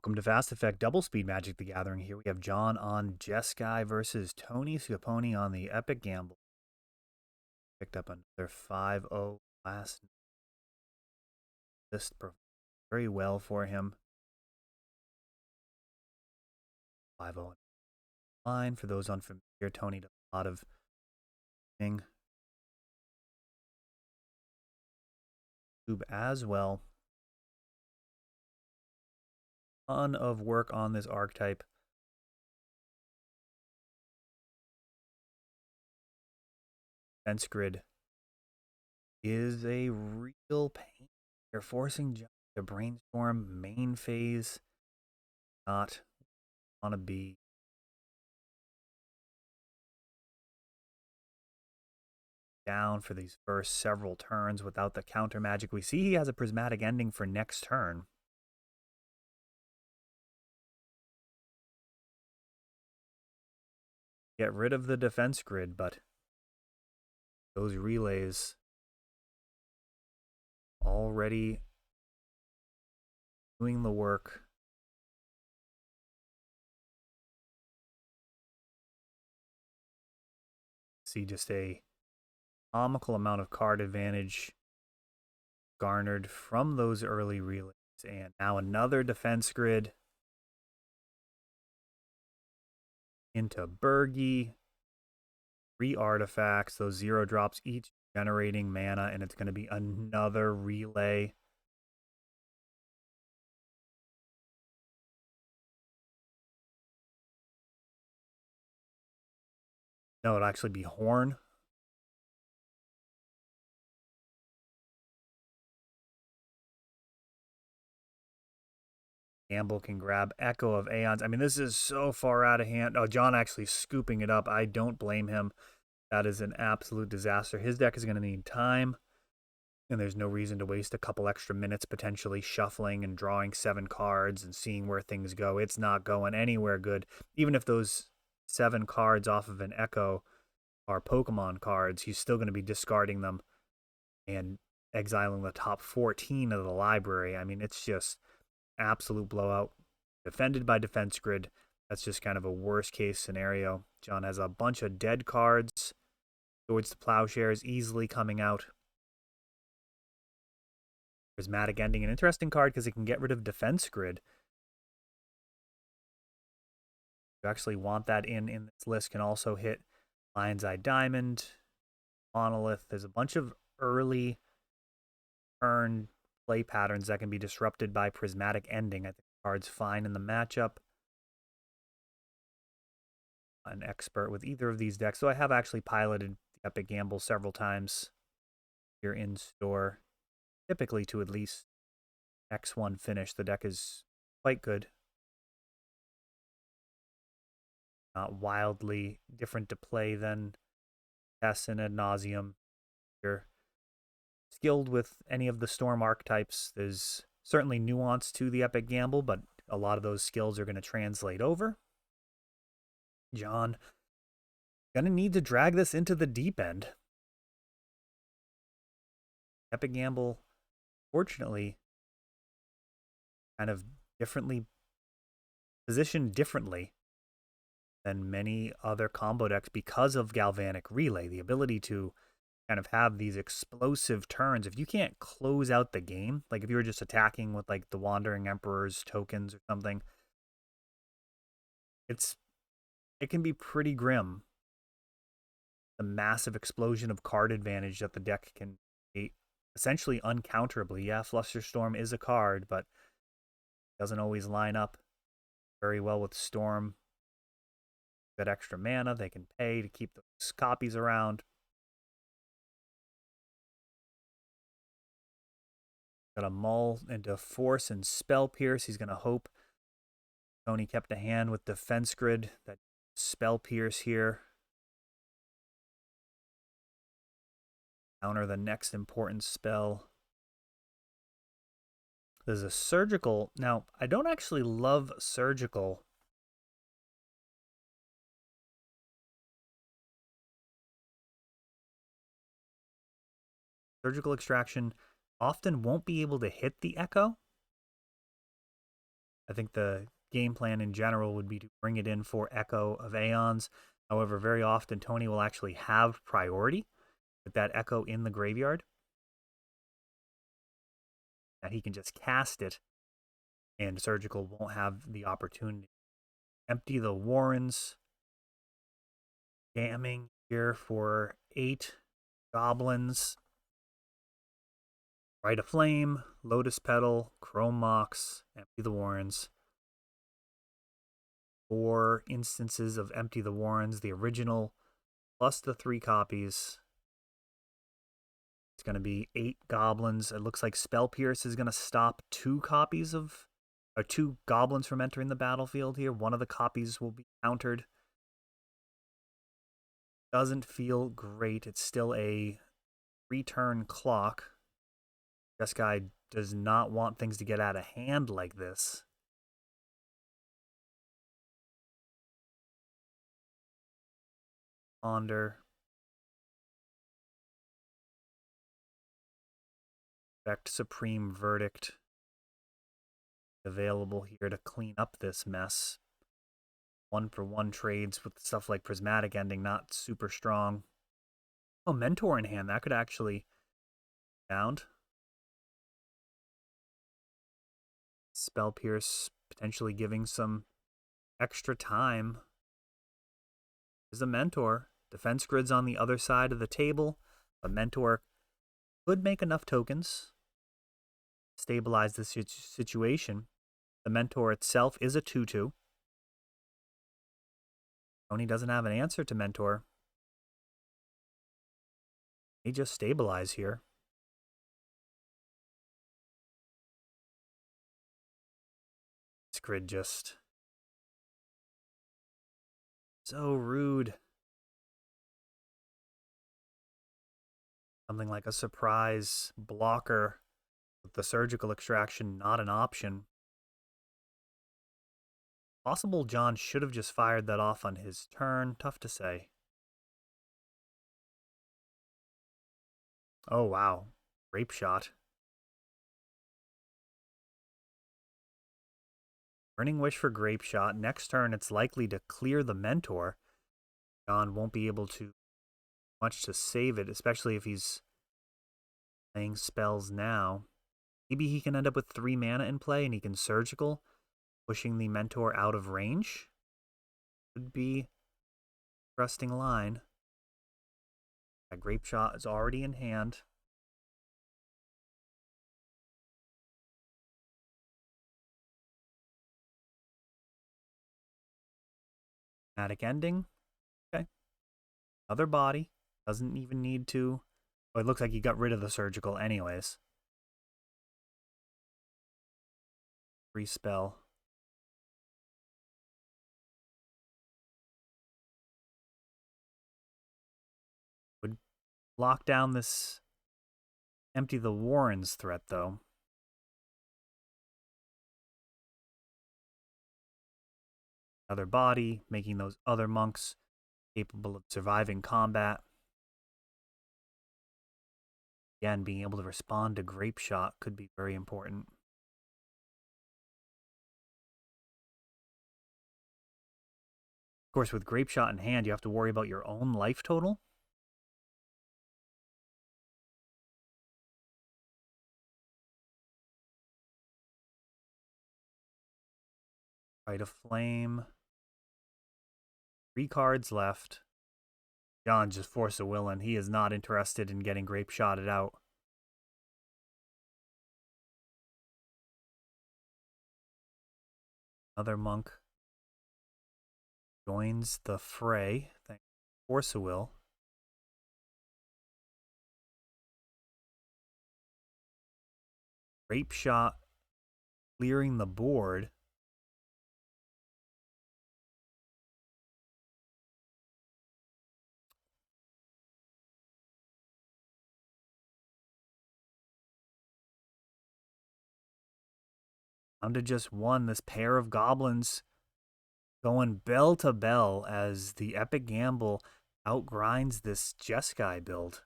Welcome to Fast Effect Double Speed Magic the Gathering. Here we have John on Jeskai versus Tony Schiavone on the Epic Gamble. Picked up another 5-0 last night. This performed very well for him. 5-0 line. For those unfamiliar, Tony does a lot of thing. As well. Ton of work on this archetype. Fence grid is a real pain. They're forcing John to brainstorm main phase. Not want to be down for these first several turns without the counter magic. We see he has a prismatic ending for next turn. Get rid of the defense grid, but those relays already doing the work. See just a comical amount of card advantage garnered from those early relays. And now another defense grid into Bergie. 3 artifacts, those 0 drops each generating mana, and it's going to be another relay. No, it'll actually be Horn. Gamble can grab Echo of Aeons. I mean, this is so far out of hand. Oh, John actually scooping it up. I don't blame him. That is an absolute disaster. His deck is going to need time, and there's no reason to waste a couple extra minutes potentially shuffling and drawing 7 cards and seeing where things go. It's not going anywhere good. Even if those 7 cards off of an Echo are Pokemon cards, he's still going to be discarding them and exiling the top 14 of the library. I mean, it's just absolute blowout. Defended by defense grid. That's just kind of a worst case scenario. John has a bunch of dead cards. Towards the Plowshares easily coming out. Prismatic Ending, an interesting card because it can get rid of defense grid. You actually want that in this list. Can also hit Lion's Eye Diamond, Monolith. There's a bunch of early turn play patterns that can be disrupted by Prismatic Ending. I think the card's fine in the matchup. An expert with either of these decks. So I have actually piloted the Epic Gamble several times here in store. Typically to at least X1 finish. The deck is quite good. Not wildly different to play than Tessin ad nauseum. You're skilled with any of the Storm archetypes. There's certainly nuance to the Epic Gamble, but a lot of those skills are going to translate over. John going to need to drag this into the deep end. Epic Gamble, fortunately, kind of positioned differently than many other combo decks because of Galvanic Relay. The ability to kind of have these explosive turns. If you can't close out the game, like if you were just attacking with like the Wandering Emperor's tokens or something, it can be pretty grim. The massive explosion of card advantage that the deck can create, essentially uncounterably. Yeah, Flusterstorm is a card, but doesn't always line up very well with Storm. Got extra mana they can pay to keep those copies around. Got a mull into Force and Spell Pierce. He's going to hope Tony kept a hand with Defense Grid. That Spell Pierce here. Counter the next important spell. There's a Surgical. Now, I don't actually love Surgical. Surgical Extraction often won't be able to hit the Echo. I think the game plan in general would be to bring it in for Echo of Aeons. However, very often Tony will actually have priority with that Echo in the graveyard. That he can just cast it, and Surgical won't have the opportunity. Empty the Warrens. Jamming here for 8 goblins. Rite of Flame, Lotus Petal, Chrome Mox, Empty the Warrens. 4 instances of Empty the Warrens, the original, plus the 3 copies. It's going to be 8 goblins. It looks like Spell Pierce is going to stop 2 copies of, or 2 goblins from entering the battlefield here. One of the copies will be countered. Doesn't feel great. It's still a return clock. Jeskai does not want things to get out of hand like this. Ponder. Expect Supreme Verdict available here to clean up this mess. 1-for-1 trades with stuff like Prismatic Ending, not super strong. Oh, Mentor in hand. That could actually down. Spell Pierce potentially giving some extra time. Is a Mentor. Defense Grid's on the other side of the table. A Mentor could make enough tokens. Stabilize the situation. The Mentor itself is a 2/2. Tony doesn't have an answer to Mentor. He just stabilize here. This grid just so rude. Something like a surprise blocker with the Surgical Extraction not an option. Possible John should have just fired that off on his turn. Tough to say. Oh, wow. Grape Shot. Burning Wish for Grape Shot. Next turn, it's likely to clear the Mentor. John won't be able to much to save it, especially if he's playing spells now. Maybe he can end up with 3 mana in play and he can Surgical, pushing the Mentor out of range. Could be an interesting line. That Grape Shot is already in hand. Dramatic Ending. Okay. Other body. Doesn't even need to. Oh, it looks like he got rid of the Surgical anyways. Free spell. Would lock down this Empty the Warrens threat, though. Other body, making those other monks capable of surviving combat. Again, being able to respond to Grape Shot could be very important. Of course, with Grape Shot in hand, you have to worry about your own life total. Rite of Flame. 3 cards left. John just Force of Will, and he is not interested in getting Grape Shotted out. Another monk joins the fray. Force of Will. Grape Shot clearing the board. Down to just 1. This pair of goblins going bell to bell as the Epic Gamble outgrinds this Jeskai build.